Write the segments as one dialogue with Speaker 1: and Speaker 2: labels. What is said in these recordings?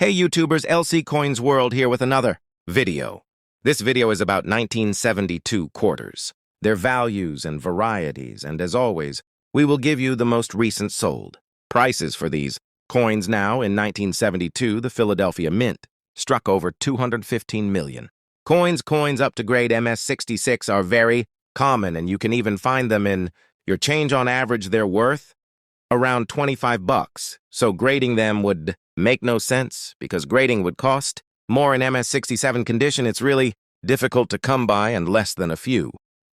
Speaker 1: Hey YouTubers, LC Coins World here with another video. This video is about 1972 quarters, their values and varieties, and as always, we will give you the most recent sold. Prices for these coins now. In 1972, the Philadelphia Mint struck over 215 million. Coins up to grade MS66 are very common, and you can even find them in your change. On average, they're worth around 25 bucks, so grading them would make no sense because grading would cost more. In MS67 condition, it's really difficult to come by, and less than a few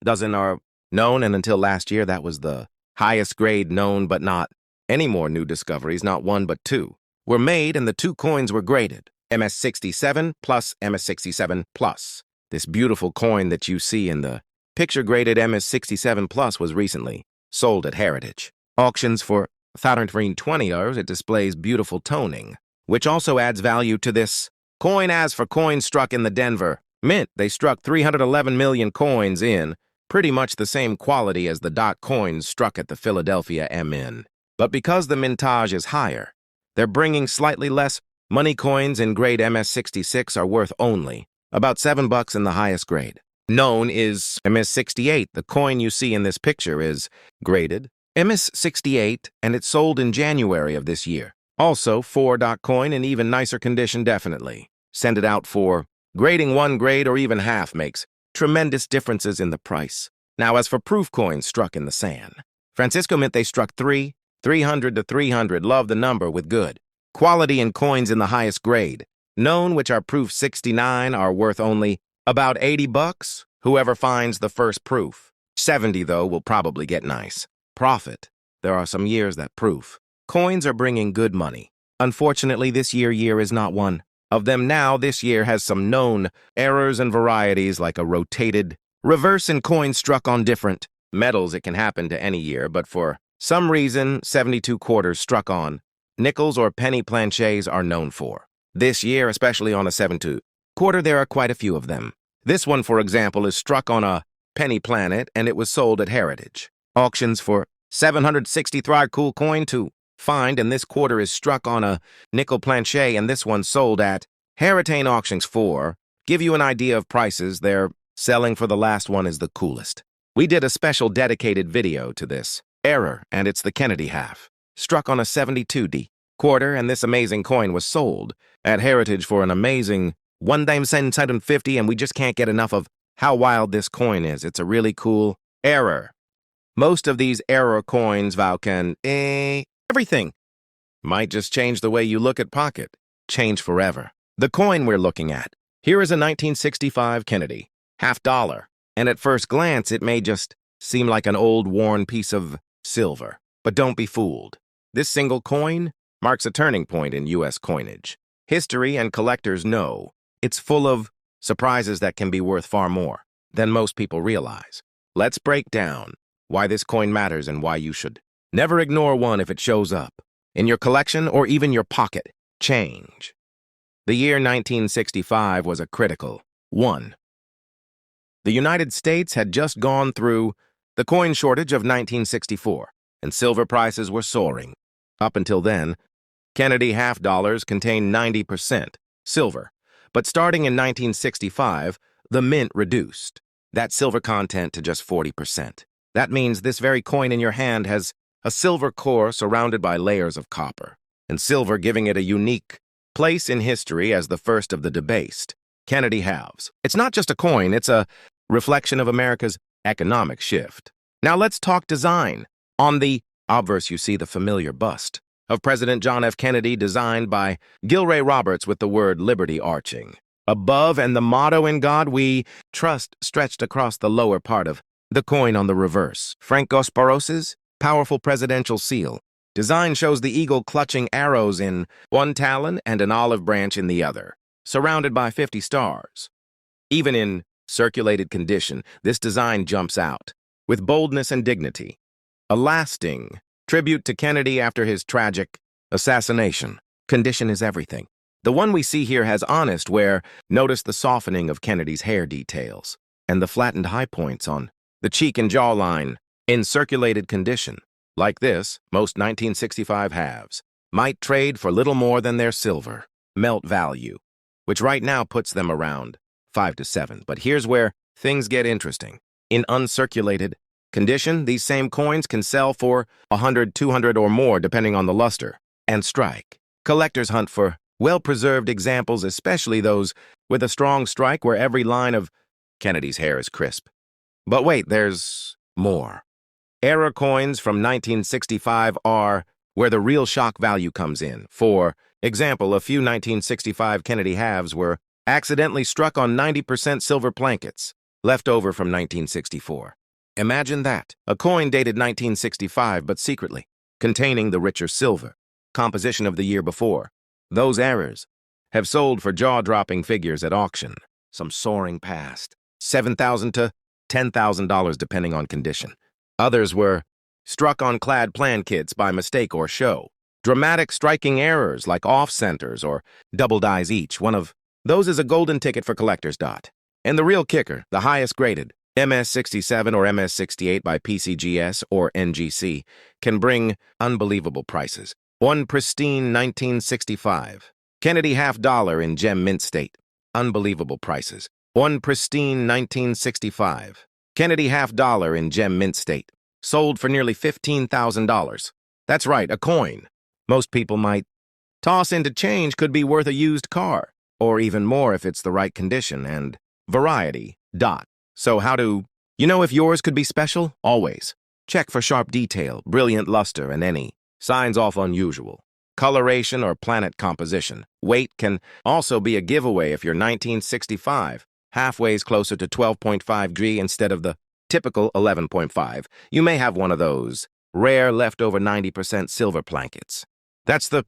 Speaker 1: dozen are known, and until last year that was the highest grade known. But not any more new discoveries, not one but two, were made, and the two coins were graded MS67 plus MS67 plus. This beautiful coin that you see in the picture graded MS67 plus was recently sold at Heritage auctions for $120. It displays beautiful toning, which also adds value to this coin. As for coins struck in the Denver Mint, they struck 311 million coins in pretty much the same quality as the dot coins struck at the Philadelphia MN. But because the mintage is higher, they're bringing slightly less money. Coins in grade MS66 are worth only about $7 in the highest grade known is MS68. The coin you see in this picture is graded MS68, and it's sold in January of this year. Also, 4-dot coin in even nicer condition. Definitely send it out for grading. One grade or even half makes tremendous differences in the price. Now, as for proof coins struck in the San Francisco Mint, they struck 300 to 300. Love the number with good quality. And coins in the highest grade known, which are proof 69, are worth only about 80 bucks. Whoever finds the first proof 70, though, will probably get nice profit. There are some years that proof coins are bringing good money. Unfortunately, this year is not one of them. Now, this year has some known errors and varieties, like a rotated reverse in coins struck on different metals. It can happen to any year, but for some reason, 72 quarters struck on nickels or penny planchets are known for. This year, especially on a 72 quarter, there are quite a few of them. This one, for example, is struck on a penny planet, and it was sold at Heritage auctions for $763. Cool coin to find, and this quarter is struck on a nickel planchet, and this one sold at Heritage auctions for, give you an idea of prices they're selling for. The last one is the coolest. We did a special dedicated video to this error, and it's the Kennedy half, struck on a 72D quarter, and this amazing coin was sold at Heritage for an amazing $1,750, and we just can't get enough of how wild this coin is. It's a really cool error. Most of these error coins can everything. Might just change the way you look at pocket. Change forever. The coin we're looking at here is a 1965 Kennedy $50, and at first glance it may just seem like an old worn piece of silver. But don't be fooled. This single coin marks a turning point in U.S. coinage history, and collectors know it's full of surprises that can be worth far more than most people realize. Let's break down why this coin matters and why you should never ignore one if it shows up in your collection or even your pocket. Change. The year 1965 was a critical one. The United States had just gone through the coin shortage of 1964, and silver prices were soaring. Up until then, Kennedy $50 contained 90% silver, but starting in 1965, the Mint reduced that silver content to just 40%. That means this very coin in your hand has a silver core surrounded by layers of copper, and silver giving it a unique place in history as the first of the debased Kennedy halves. It's not just a coin, it's a reflection of America's economic shift. Now let's talk design. On the obverse, you see the familiar bust of President John F. Kennedy, designed by Gilray Roberts, with the word Liberty arching above and the motto "In God We Trust" stretched across the lower part of the coin. On the reverse, Frank Gasparos's powerful presidential seal design shows the eagle clutching arrows in one talon and an olive branch in the other, surrounded by 50 stars. Even in circulated condition, this design jumps out with boldness and dignity, a lasting tribute to Kennedy after his tragic assassination. Condition is everything. The one we see here has honest wear. Notice the softening of Kennedy's hair details and the flattened high points on the cheek and jawline. In circulated condition like this, most 1965 halves might trade for little more than their silver. melt value, which right now puts them around 5 to 7. But here's where things get interesting. In uncirculated condition, these same coins can sell for 100, 200 or more depending on the luster and strike. Collectors hunt for well-preserved examples, especially those with a strong strike where every line of Kennedy's hair is crisp. But wait, there's more. Era coins from 1965 are where the real shock value comes in. For example, a few 1965 Kennedy halves were accidentally struck on 90% silver plankets, left over from 1964. Imagine that, a coin dated 1965 but secretly containing the richer silver composition of the year before. Those errors have sold for jaw-dropping figures at auction, some soaring past $7,000 to $10,000 depending on condition. Others were struck on clad plan kits by mistake or show. Dramatic striking errors like off-centers or double dies each. One of those is a golden ticket for collectors. And the real kicker, the highest graded, MS-67 or MS-68 by PCGS or NGC, can bring unbelievable prices. One pristine 1965 Kennedy $half in gem mint state. Unbelievable prices. One pristine 1965 Kennedy $half in gem mint state. Sold for nearly $15,000. That's right, a coin most people might toss into change could be worth a used car, or even more if it's the right condition and variety. So how do you know if yours could be special? Always check for sharp detail, brilliant luster, and any signs off unusual. Coloration or planet composition. Weight can also be a giveaway if your 1965 halfway's closer to 12.5 G instead of the typical 11.5. You may have one of those rare leftover 90% silver plankets. That's the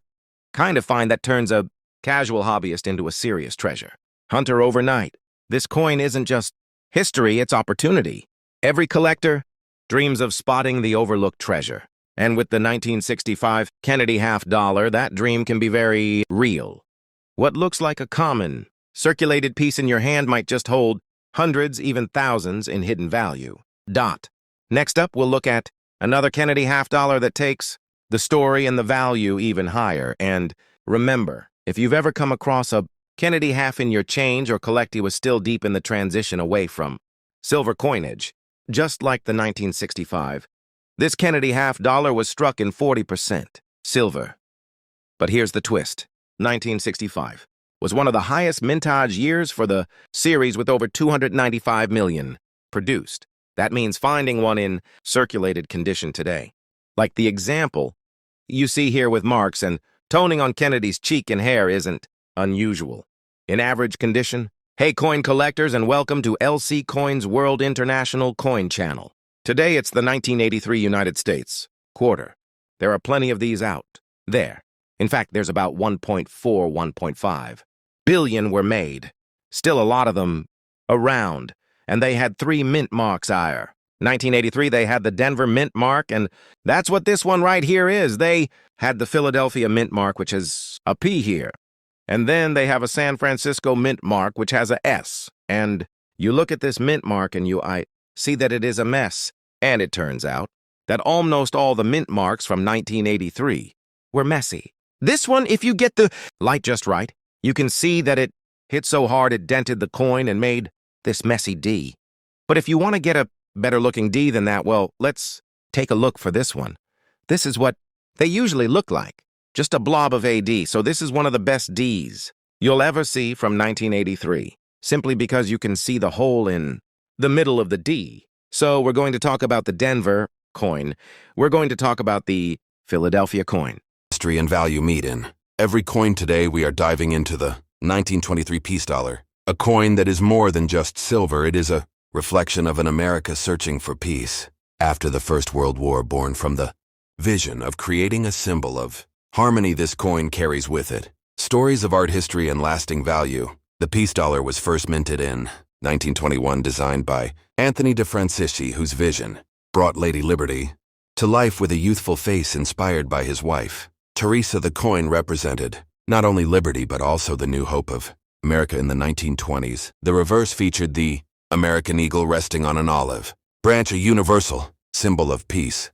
Speaker 1: kind of find that turns a casual hobbyist into a serious treasure. Hunter overnight. This coin isn't just history, it's opportunity. Every collector dreams of spotting the overlooked treasure. And with the 1965 Kennedy $half, that dream can be very real. What looks like a common, circulated piece in your hand might just hold hundreds, even thousands in hidden value. Next up, we'll look at another Kennedy $half that takes the story and the value even higher. And remember, if you've ever come across a Kennedy half in your change or collectee was still deep in the transition away from silver coinage, just like the 1965, this Kennedy $half was struck in 40% silver. But here's the twist. 1965 was one of the highest mintage years for the series with over 295 million produced. That means finding one in circulated condition today. Like the example you see here with marks and toning on Kennedy's cheek and hair isn't unusual. In average condition, hey coin collectors, and welcome to LC Coins World International Coin Channel. Today it's the 1983 United States quarter. There are plenty of these out there. In fact, there's about 1.4, 1.5 billion were made. Still a lot of them around, and they had 3 mint marks higher. 1983, they had the Denver Mint Mark, and that's what this one right here is. They had the Philadelphia Mint Mark, which has a P here. And then they have a San Francisco Mint Mark, which has a S. And you look at this Mint Mark and I see that it is a mess. And it turns out that almost all the Mint Marks from 1983 were messy. This one, if you get the light just right, you can see that it hit so hard it dented the coin and made this messy D. But if you want to get a better-looking D than that, well, let's take a look for this one. This is what they usually look like, just a blob of AD, so this is one of the best Ds you'll ever see from 1983, simply because you can see the hole in the middle of the D. So we're going to talk about the Denver coin. We're going to talk about the Philadelphia coin.
Speaker 2: History and value meet in every coin today. We are diving into the 1923 peace dollar, a coin that is more than just silver. It is a reflection of an America searching for peace after the First World War, born from the vision of creating a symbol of harmony. This coin carries with it stories of art history and lasting value. The peace dollar was first minted in 1921, designed by Anthony de Francisci, whose vision brought Lady Liberty to life with a youthful face inspired by his wife, Teresa. The coin represented not only liberty but also the new hope of America in the 1920s. The reverse featured the American eagle resting on an olive branch, a universal symbol of peace.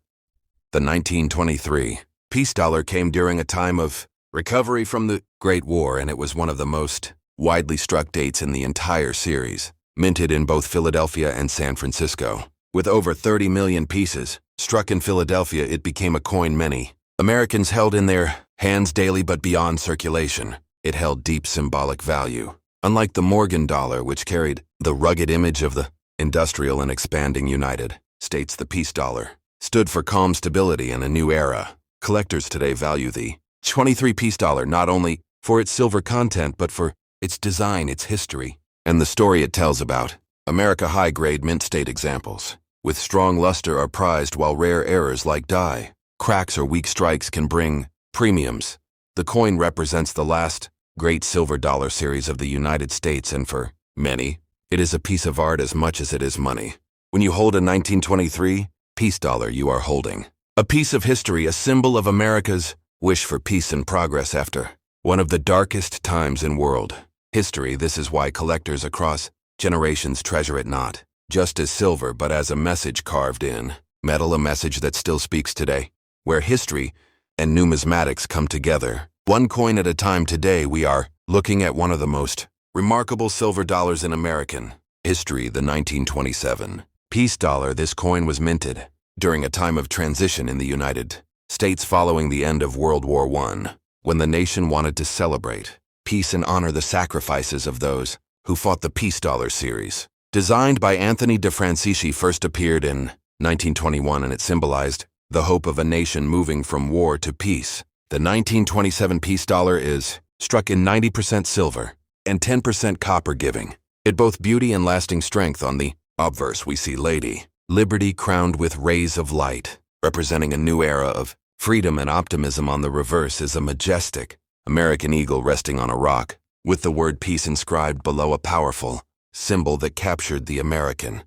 Speaker 2: The 1923 peace dollar came during a time of Recovery from the Great War, and it was one of the most widely struck dates in the entire series, minted in both Philadelphia and San Francisco. With over 30 million pieces struck in Philadelphia, it became a coin many Americans held in their hands daily, but beyond circulation, it held deep symbolic value. Unlike the Morgan dollar, which carried the rugged image of the industrial and expanding United States, the peace dollar stood for calm stability and a new era. Collectors today value the 23 peace dollar not only for its silver content, but for its design, its history, and the story it tells about. America high-grade mint state examples with strong luster are prized, while rare errors like die, cracks, or weak strikes can bring premiums. The coin represents the last great silver dollar series of the United States, and for many, it is a piece of art as much as it is money. When you hold a 1923 peace dollar, you are holding a piece of history, a symbol of America's wish for peace and progress after one of the darkest times in world history. This is why collectors across generations treasure it, not just as silver, but as a message carved in metal, a message that still speaks today, where history and numismatics come together. One coin at a time. Today we are looking at one of the most remarkable silver dollars in American history, the 1927 peace dollar. This coin was minted during a time of transition in the United States following the end of World War I, when the nation wanted to celebrate peace and honor the sacrifices of those who fought. The peace dollar series, designed by Anthony DeFrancisci, first appeared in 1921, and it symbolized the hope of a nation moving from war to peace. The 1927 peace dollar is struck in 90% silver and 10% copper, giving it both beauty and lasting strength. On the obverse, we see Lady Liberty crowned with rays of light, representing a new era of freedom and optimism. On the reverse is a majestic American eagle resting on a rock, with the word peace inscribed below, a powerful symbol that captured the American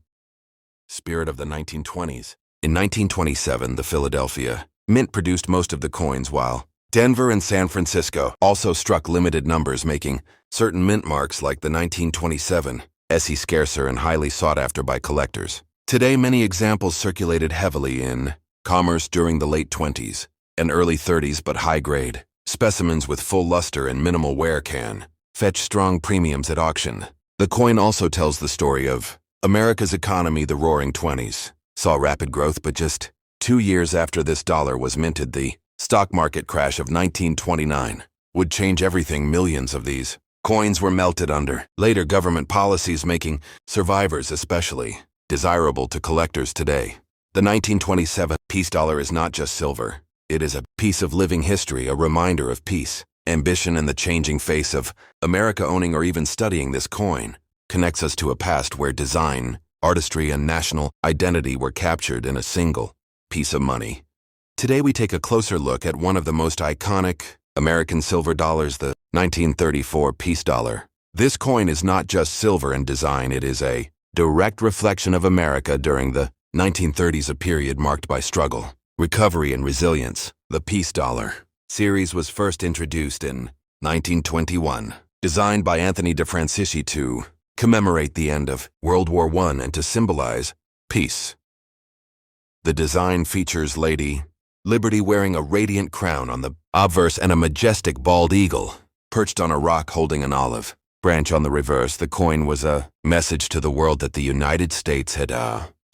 Speaker 2: spirit of the 1920s. In 1927, the Philadelphia Mint produced most of the coins, while Denver and San Francisco also struck limited numbers, making certain mint marks like the 1927 SE scarcer and highly sought after by collectors. Today, many examples circulated heavily in commerce during the late 20s and early 30s, but high-grade specimens with full luster and minimal wear can fetch strong premiums at auction. The coin also tells the story of America's economy. The Roaring '20s saw rapid growth, but just 2 years after this dollar was minted, the stock market crash of 1929 would change everything. Millions of these coins were melted under later government policies, making survivors especially desirable to collectors today. The 1927 peace dollar is not just silver. It is a piece of living history, a reminder of peace, ambition, and the changing face of America. Owning or even studying this coin connects us to a past where design, artistry, and national identity were captured in a single piece of money. Today we take a closer look at one of the most iconic American silver dollars, the 1934 peace dollar. This coin is not just silver in design, it is a direct reflection of America during the 1930s, a period marked by struggle, recovery, and resilience. The peace dollar series was first introduced in 1921, designed by Anthony DeFrancisci to commemorate the end of World War I and to symbolize peace. The design features Lady Liberty wearing a radiant crown on the obverse and a majestic bald eagle perched on a rock holding an olive branch on the reverse. The coin was a message to the world that the United States had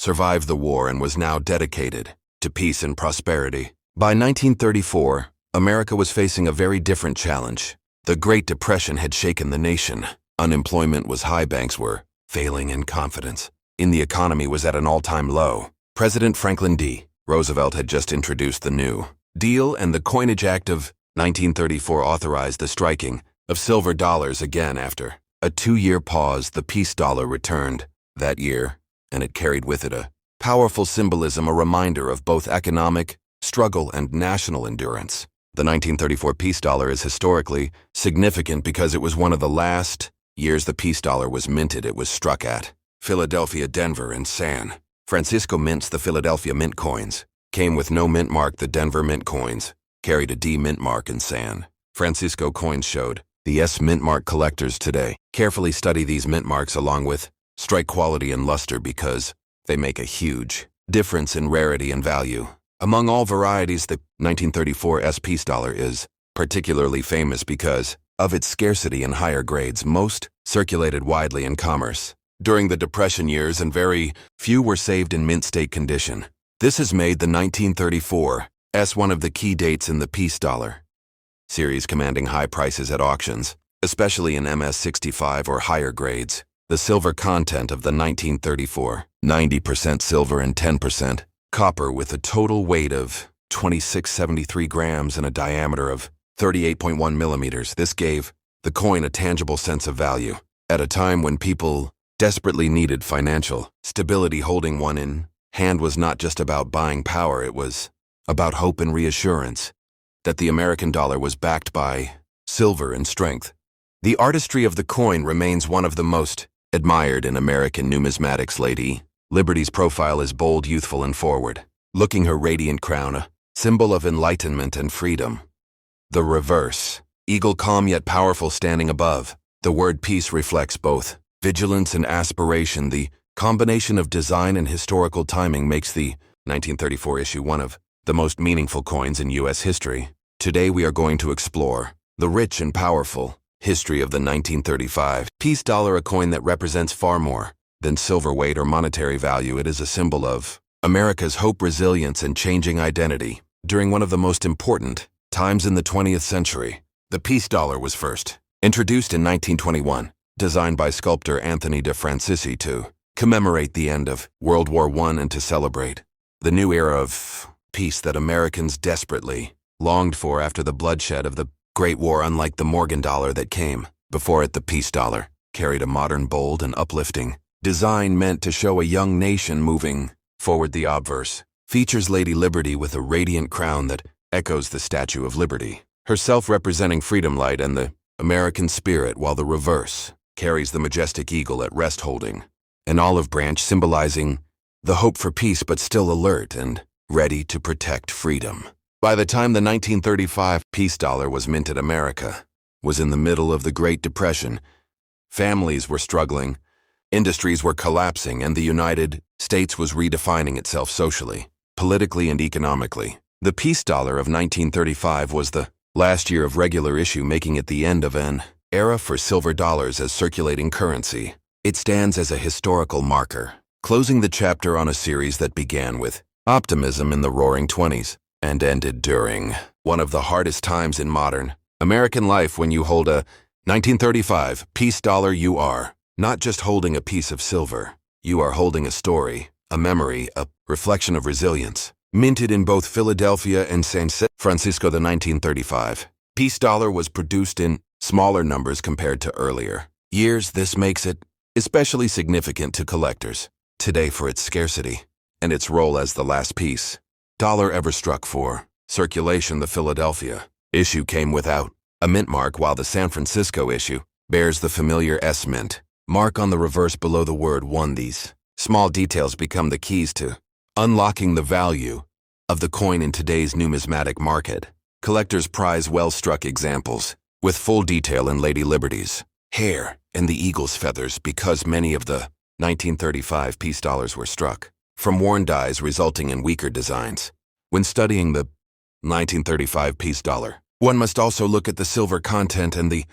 Speaker 2: survived the war and was now dedicated to peace and prosperity. By 1934, America was facing a very different challenge. The Great Depression had shaken the nation. Unemployment was high, banks were failing, and confidence in the economy was at an all-time low. President Franklin D. Roosevelt had just introduced the New Deal, and the Coinage Act of 1934 authorized the striking of silver dollars again. After a 2-year pause, the peace dollar returned that year, and it carried with it a powerful symbolism, a reminder of both economic struggle and national endurance. The 1934 peace dollar is historically significant because it was one of the last years the peace dollar was minted. It was struck at Philadelphia, Denver, and San Francisco mints. The Philadelphia mint coins came with no mint mark. The Denver mint coins carried a D mint mark, and San Francisco coins showed the S mint mark. Collectors today carefully study these mint marks along with strike quality and luster because they make a huge difference in rarity and value. Among all varieties, the 1934 S peace dollar is particularly famous because of its scarcity in higher grades. Most circulated widely in commerce during the Depression years, and very few were saved in mint state condition. This has made the 1934 S one of the key dates in the peace dollar series, commanding high prices at auctions, especially in MS-65 or higher grades. The silver content of the 1934, 90% silver and 10% copper, with a total weight of 2673 grams and a diameter of 38.1 millimeters. This gave the coin a tangible sense of value. At a time when people desperately needed financial stability, holding one in hand was not just about buying power, it was about hope and reassurance that the American dollar was backed by silver and strength. The artistry of the coin remains one of the most admired in American numismatics. Lady Liberty's profile is bold, youthful, and forward, looking her radiant crown, a symbol of enlightenment and freedom. The reverse, eagle, calm yet powerful, standing above. The word peace reflects both vigilance and aspiration. The combination of design and historical timing makes the 1934 issue one of the most meaningful coins in U.S. history. Today we are going to explore the rich and powerful history of the 1935 peace dollar, a coin that represents far more than silver weight or monetary value. It is a symbol of America's hope, resilience, and changing identity. During one of the most important times in the 20th century, the peace dollar was first introduced in 1921, designed by sculptor Anthony de Francisci to commemorate the end of World War I and to celebrate the new era of peace that Americans desperately longed for after the bloodshed of the Great War. Unlike the Morgan dollar that came before it, the peace dollar carried a modern, bold, and uplifting design meant to show a young nation moving forward. The obverse features Lady Liberty with a radiant crown that echoes the Statue of Liberty, herself representing freedom, light, and the American spirit, while the reverse carries the majestic eagle at rest, holding an olive branch, symbolizing the hope for peace, but still alert and ready to protect freedom. By the time the 1935 peace dollar was minted, America was in the middle of the Great Depression. Families were struggling, industries were collapsing, and the United States was redefining itself socially, politically, and economically. The peace dollar of 1935 was the last year of regular issue, making it the end of an era for silver dollars as circulating currency. It stands as a historical marker, closing the chapter on a series that began with optimism in the Roaring '20s and ended during one of the hardest times in modern American life. When you hold a 1935 peace dollar, you are not just holding a piece of silver, you are holding a story, a memory, a reflection of resilience. Minted in both Philadelphia and San Francisco, the 1935 peace dollar was produced in smaller numbers compared to earlier years. This makes it especially significant to collectors today for its scarcity and its role as the last peace dollar ever struck for circulation. The Philadelphia issue came without a mint mark, while the San Francisco issue bears the familiar S mint mark on the reverse below the word one. These small details become the keys to unlocking the value of the coin in today's numismatic market. Collectors prize well-struck examples with full detail in Lady Liberty's hair and the eagle's feathers, because many of the 1935 peace dollars were struck from worn dies, resulting in weaker designs. When studying the 1935 peace dollar, one must also look at the silver content and the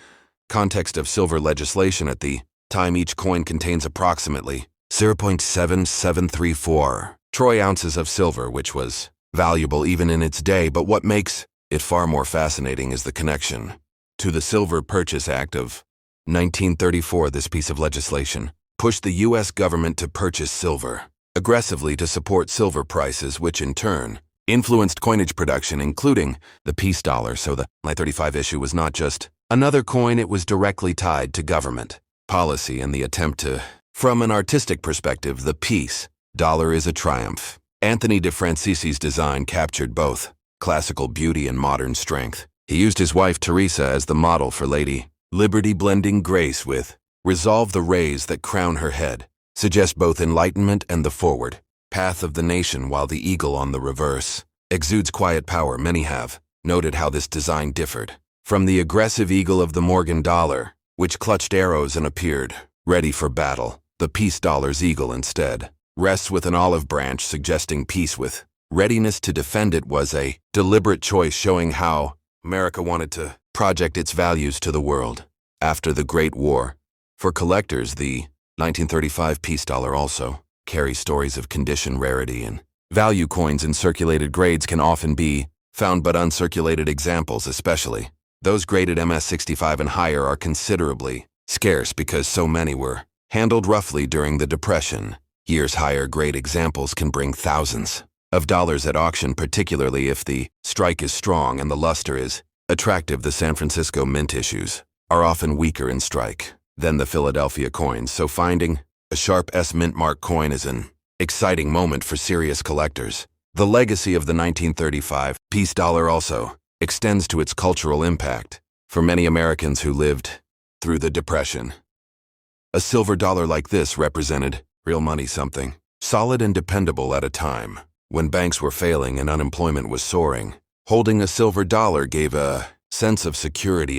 Speaker 2: context of silver legislation. At the time, each coin contains approximately 0.7734 troy ounces of silver, which was valuable even in its day. But what makes it far more fascinating is the connection to the Silver Purchase Act of 1934. This piece of legislation pushed the U.S. government to purchase silver aggressively to support silver prices, which in turn influenced coinage production, including the peace dollar. So the 1935 issue was not just another coin, it was directly tied to government policy and the attempt to. From an artistic perspective, the peace dollar is a triumph. Anthony de Francisci's design captured both classical beauty and modern strength. He used his wife Teresa as the model for Lady Liberty, blending grace with resolve. The rays that crown her head suggest both enlightenment and the forward path of the nation, while the eagle on the reverse exudes quiet power. Many have noted how this design differed from the aggressive eagle of the Morgan dollar, which clutched arrows and appeared ready for battle. The peace dollar's eagle instead rests with an olive branch, suggesting peace with readiness to defend. It was a deliberate choice, showing how America wanted to project its values to the world after the Great War. For collectors, the 1935 peace dollar also carries stories of condition rarity, and value coins in circulated grades can often be found, but uncirculated examples especially. Those graded MS-65 and higher are considerably scarce because so many were handled roughly during the Depression. Years higher grade examples can bring thousands of dollars at auction, particularly if the strike is strong and the luster is attractive. The San Francisco Mint issues are often weaker in strike than the Philadelphia coins, so finding a sharp S mint mark coin is an exciting moment for serious collectors. The legacy of the 1935 peace dollar also extends to its cultural impact for many Americans who lived through the Depression. A silver dollar like this represented real money, something solid and dependable at a time when banks were failing and unemployment was soaring. Holding a silver dollar gave a sense of security